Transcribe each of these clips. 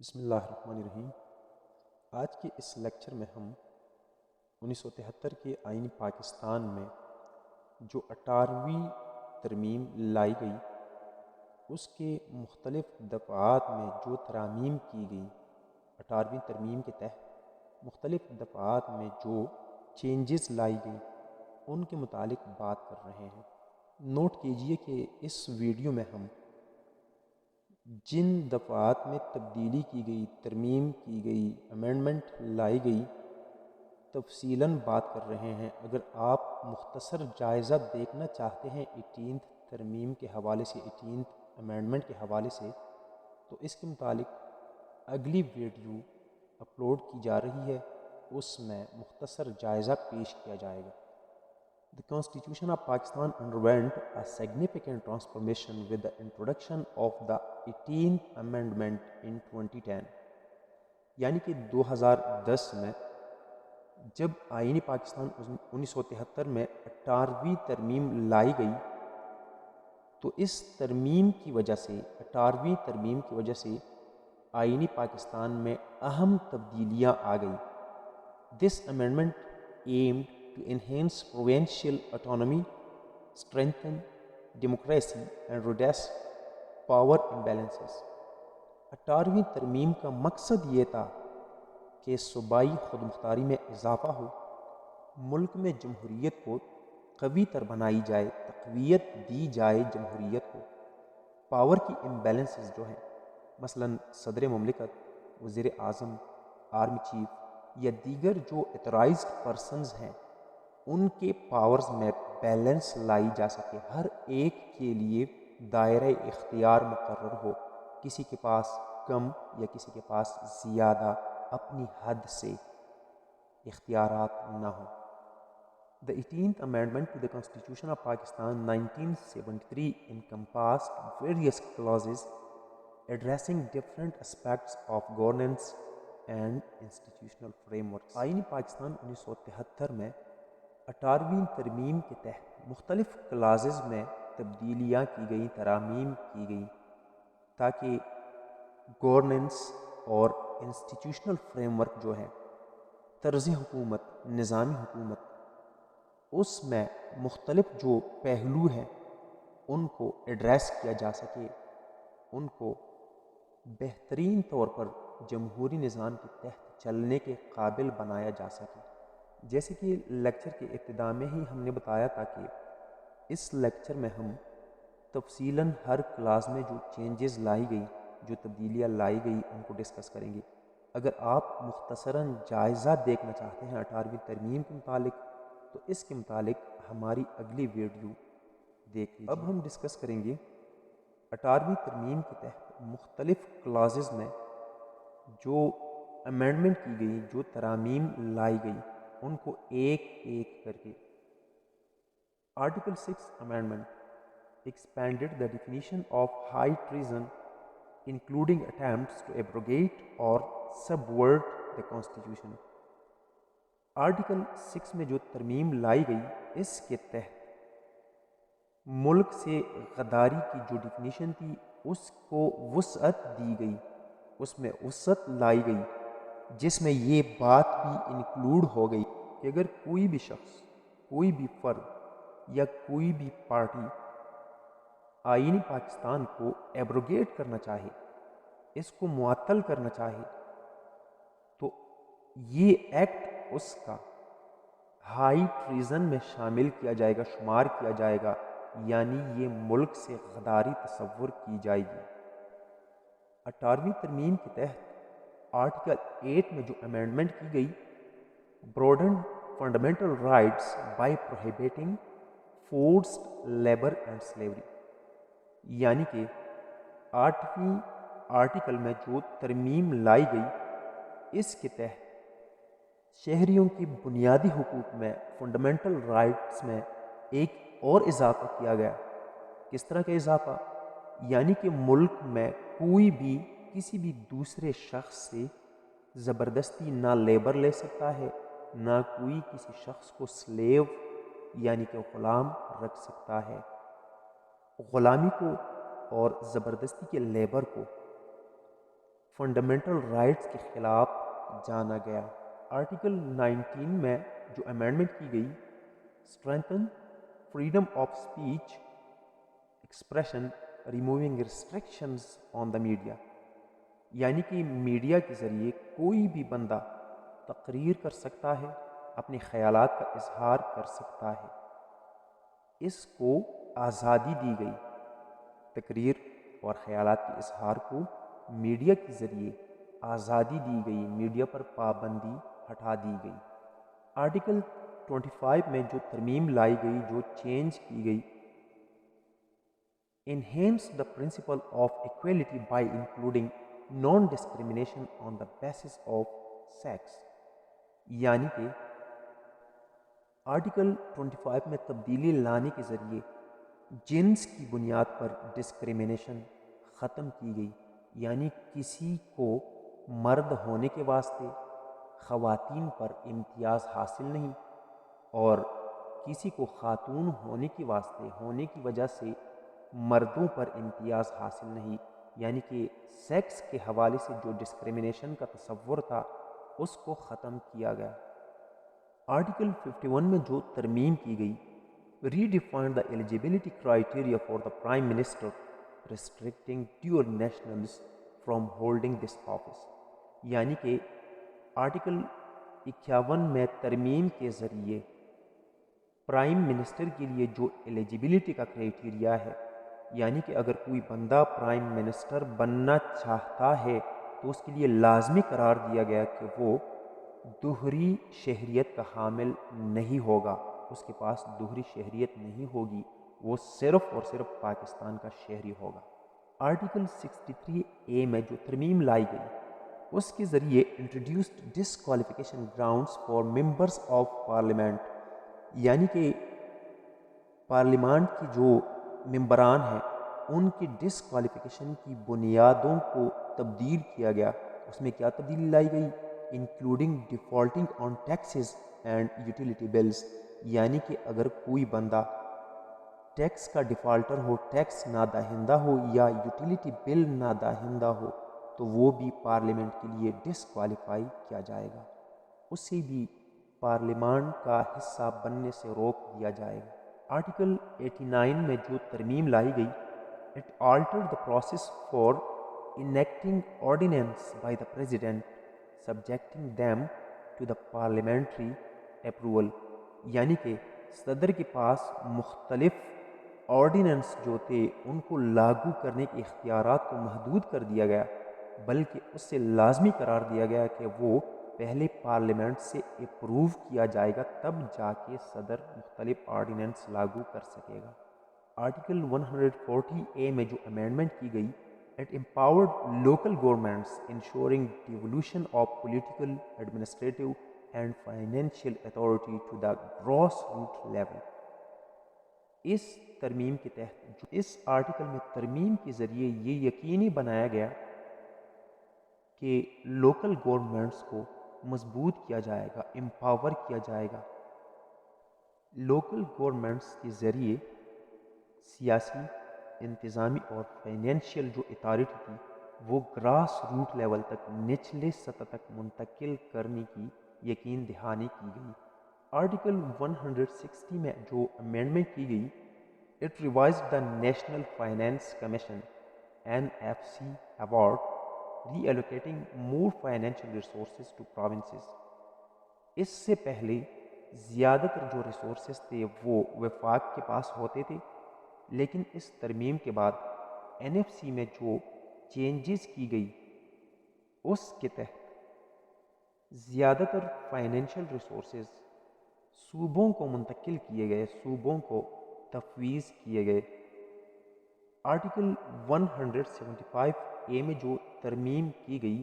بسم اللہ الرحمن الرحیم۔ آج کے اس لیکچر میں ہم 1973 کے آئین پاکستان میں جو 18ویں ترمیم لائی گئی اس کے مختلف دفعات میں جو ترامیم کی گئی، 18ویں ترمیم کے تحت مختلف دفعات میں جو چینجز لائی گئی ان کے متعلق بات کر رہے ہیں۔ نوٹ کیجئے کہ اس ویڈیو میں ہم جن دفعات میں تبدیلی کی گئی، ترمیم کی گئی، امینڈمنٹ لائی گئی، تفصیلاً بات کر رہے ہیں۔ اگر آپ مختصر جائزہ دیکھنا چاہتے ہیں 18 ترمیم کے حوالے سے، 18 امینڈمنٹ کے حوالے سے، تو اس کے متعلق اگلی ویڈیو اپلوڈ کی جا رہی ہے، اس میں مختصر جائزہ پیش کیا جائے گا۔ The Constitution of Pakistan underwent a significant transformation with the introduction of the 18th Amendment in 2010 یعنی کہ 2010 میں جب آئین پاکستان 1973 میں 18ویں ترمیم لائی گئی تو اس ترمیم کی وجہ سے، 18ویں ترمیم کی وجہ سے آئینی پاکستان میں اہم تبدیلیاں آ گئیں۔ This amendment aimed to enhance provincial autonomy, strengthen democracy and redress power imbalances۔ 18ویں ترمیم کا مقصد یہ تھا کہ صوبائی خود مختاری میں اضافہ ہو، ملک میں جمہوریت کو قوی تر بنائی جائے، تقویت دی جائے جمہوریت کو۔ پاور کی امبیلنسز جو ہیں، مثلاً صدر مملکت، وزیر اعظم، آرمی چیف یا دیگر جو ایتھورائزڈ پرسنز ہیں، ان کے پاورز میں بیلنس لائی جا سکے، ہر ایک کے لیے دائرہ اختیار مقرر ہو، کسی کے پاس کم یا کسی کے پاس زیادہ اپنی حد سے اختیارات نہ ہوں۔ The 18th Amendment to the Constitution of Pakistan 1973 encompassed various clauses addressing different aspects of governance and institutional frameworks۔ آئین پاکستان 1973 میں 18ویں ترمیم کے تحت مختلف کلازز میں تبدیلیاں کی گئیں، ترامیم کی گئیں، تاکہ گورننس اور انسٹیٹیوشنل فریم ورک جو ہے، طرز حکومت، نظامی حکومت، اس میں مختلف جو پہلو ہیں ان کو ایڈریس کیا جا سکے، ان کو بہترین طور پر جمہوری نظام کے تحت چلنے کے قابل بنایا جا سکے۔ جیسے کہ لیکچر کے ابتدا میں ہی ہم نے بتایا تھا کہ اس لیکچر میں ہم تفصیلاً ہر کلاس میں جو چینجز لائی گئی، جو تبدیلیاں لائی گئی، ان کو ڈسکس کریں گے۔ اگر آپ مختصراً جائزہ دیکھنا چاہتے ہیں 18ویں ترمیم کے متعلق تو اس کے متعلق ہماری اگلی ویڈیو دیکھ لیجیے۔ اب ہم ڈسکس کریں گے 18ویں ترمیم کے تحت مختلف کلازز میں جو امینڈمنٹ کی گئی، جو ترامیم لائی گئی، ان کو ایک ایک کر کے۔ Article 6 amendment expanded the definition of high treason including attempts to abrogate or subvert the constitution۔ Article 6 میں جو ترمیم لائی گئی، اس کے تحت ملک سے غداری کی جو ڈیفینیشن تھی اس کو وسعت دی گئی، اس میں وسعت لائی گئی، جس میں یہ بات بھی انکلوڈ ہو گئی کہ اگر کوئی بھی شخص، کوئی بھی فرد یا کوئی بھی پارٹی آئین پاکستان کو ایبروگیٹ کرنا چاہے، اس کو معطل کرنا چاہے، تو یہ ایکٹ اس کا ہائی ٹریزن میں شامل کیا جائے گا، شمار کیا جائے گا، یعنی یہ ملک سے غداری تصور کی جائے گی۔ 18ویں ترمیم کے تحت آرٹیکل 8 میں جو امینڈمنٹ کی گئی، broadened fundamental rights by prohibiting forced labor and slavery، یعنی کہ 8ویں آرٹیکل میں جو ترمیم لائی گئی، اس کے تحت شہریوں کی بنیادی حقوق میں، فنڈامنٹل رائٹس میں ایک اور اضافہ کیا گیا۔ کس طرح کا اضافہ؟ یعنی کہ ملک میں کوئی بھی کسی بھی دوسرے شخص سے زبردستی نہ لیبر لے سکتا ہے، نہ کوئی کسی شخص کو سلیو یعنی کہ غلام رکھ سکتا ہے۔ غلامی کو اور زبردستی کے لیبر کو فنڈامنٹل رائٹس کے خلاف جانا گیا۔ آرٹیکل 19 میں جو امینڈمنٹ کی گئی، strengthen freedom of speech expression removing restrictions on the media, یعنی کہ میڈیا کے ذریعے کوئی بھی بندہ تقریر کر سکتا ہے، اپنے خیالات کا اظہار کر سکتا ہے، اس کو آزادی دی گئی۔ تقریر اور خیالات کے اظہار کو میڈیا کے ذریعے آزادی دی گئی، میڈیا پر پابندی ہٹا دی گئی۔ آرٹیکل 25 میں جو ترمیم لائی گئی، جو چینج کی گئی، enhance the principle of equality by including non-discrimination on the basis of sex، یعنی کہ آرٹیکل 25 میں تبدیلی لانے کے ذریعے جنس کی بنیاد پر ڈسکریمنیشن ختم کی گئی، یعنی کسی کو مرد ہونے کے واسطے خواتین پر امتیاز حاصل نہیں، اور کسی کو خاتون ہونے کے واسطے ہونے کی وجہ سے مردوں پر امتیاز حاصل نہیں، یعنی کہ سیکس کے حوالے سے جو ڈسکریمنیشن کا تصور تھا اس کو ختم کیا گیا۔ آرٹیکل 51 میں جو ترمیم کی گئی، redefined the eligibility criteria for the prime minister restricting dual nationals from holding this office, یعنی کہ آرٹیکل 51 میں ترمیم کے ذریعے پرائم منسٹر کے لیے جو ایلیجیبلٹی کا کرائیٹیریا ہے، یعنی کہ اگر کوئی بندہ پرائم منسٹر بننا چاہتا ہے تو اس کے لیے لازمی قرار دیا گیا کہ وہ دوہری شہریت کا حامل نہیں ہوگا، اس کے پاس دوہری شہریت نہیں ہوگی، وہ صرف اور صرف پاکستان کا شہری ہوگا۔ آرٹیکل 63A میں جو ترمیم لائی گئی، اس کے ذریعے introduced disqualification grounds for members of parliament, یعنی کہ پارلیمان کی جو ممبران ہیں ان کی ڈسکوالیفیکیشن کی بنیادوں کو تبدیل کیا گیا۔ اس میں کیا تبدیلی لائی گئی؟ Including defaulting on taxes and utility bills, یعنی کہ اگر کوئی بندہ ٹیکس کا ڈیفالٹر ہو، ٹیکس نادہندہ ہو یا یوٹیلیٹی بل نادہندہ ہو تو وہ بھی پارلیمنٹ کے لیے ڈسکوالیفائی کیا جائے گا، اسے بھی پارلیمان کا حصہ بننے سے روک دیا جائے گا۔ آرٹیکل 89 میں جو ترمیم لائی گئی، it altered the process for enacting ordinance by the president subjecting them to the parliamentary approval, یعنی کہ صدر کے پاس مختلف آرڈیننس جو تھے ان کو لاگو کرنے کے اختیارات کو محدود کر دیا گیا، بلکہ اس سے لازمی قرار دیا گیا کہ وہ پہلے پارلیمنٹ سے اپروو کیا جائے گا، تب جا کے صدر مختلف آرڈیننس لاگو کر سکے گا۔ آرٹیکل 140A میں جو امینڈمنٹ کی گئی، it empowered local governments ensuring devolution of political, administrative and financial authority to the grass root level. اس ترمیم کے تحت اس آرٹیکل میں ترمیم کے ذریعے یہ یقینی بنایا گیا کہ لوکل گورنمنٹس کو مضبوط کیا جائے گا، امپاور کیا جائے گا۔ لوکل گورنمنٹس کے ذریعے سیاسی، انتظامی اور فائنینشیل جو اتھارٹی تھی وہ گراس روٹ لیول تک، نچلے سطح تک منتقل کرنے کی یقین دہانی کی گئی۔ آرٹیکل 160 میں جو امینڈمنٹ کی گئی، it revised the national finance commission NFC award reallocating more financial resources to provinces. اس سے پہلے زیادہ تر جو ریسورسز تھے وہ وفاق کے پاس ہوتے تھے، لیکن اس ترمیم کے بعد NFC میں جو چینجز کی گئی اس کے تحت زیادہ تر فائنینشیل ریسورسز صوبوں کو منتقل کیے گئے، صوبوں کو تفویض کیے گئے۔ آرٹیکل 175A میں جو ترمیم کی گئی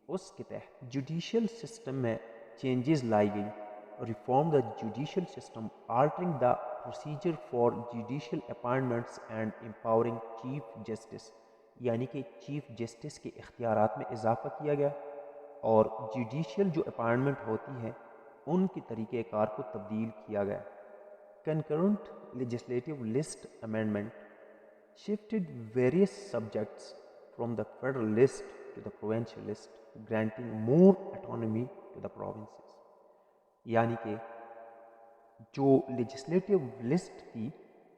اس کے تحت جوڈیشل سسٹم میں چینجز لائی گئی۔ Reform the judicial system altering the procedure for judicial appointments and empowering chief justice, یعنی کہ چیف جسٹس کے اختیارات میں اضافہ کیا گیا اور جوڈیشل جو اپائنٹمنٹ ہوتی ہے ان کے طریقہ کار کو تبدیل کیا گیا۔ Concurrent legislative list amendment shifted various subjects from the federal list to the provincial list, granting more autonomy to the provinces. یعنی کہ جو لیجسلیٹو لسٹ تھی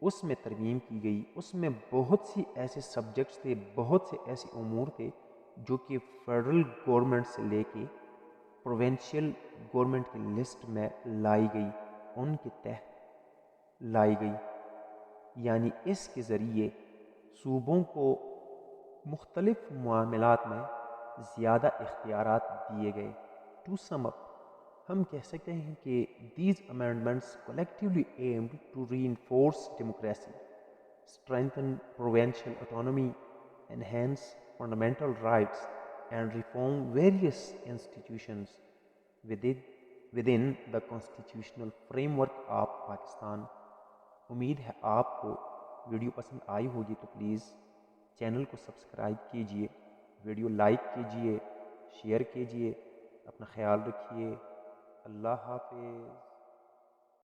اس میں ترمیم کی گئی، اس میں بہت سی ایسے سبجیکٹس تھے، بہت سے ایسے امور تھے جو کہ فیڈرل گورنمنٹ سے لے کے پروونشل گورنمنٹ کی لسٹ میں لائی گئی، ان کے تحت لائی گئی. یعنی اس کے ذریعے صوبوں کو مختلف معاملات میں زیادہ اختیارات دیے گئے. ٹو سم اپ ہم کہہ سکتے ہیں کہ these amendments collectively aimed to reinforce democracy, strengthen provincial autonomy, enhance fundamental rights, and reform various institutions within the constitutional framework of Pakistan. امید ہے آپ کو ویڈیو پسند آئی ہوگی تو پلیز چینل کو سبسکرائب کیجئے، ویڈیو لائک کیجئے، شیئر کیجئے. اپنا خیال رکھیے. اللہ حافظ.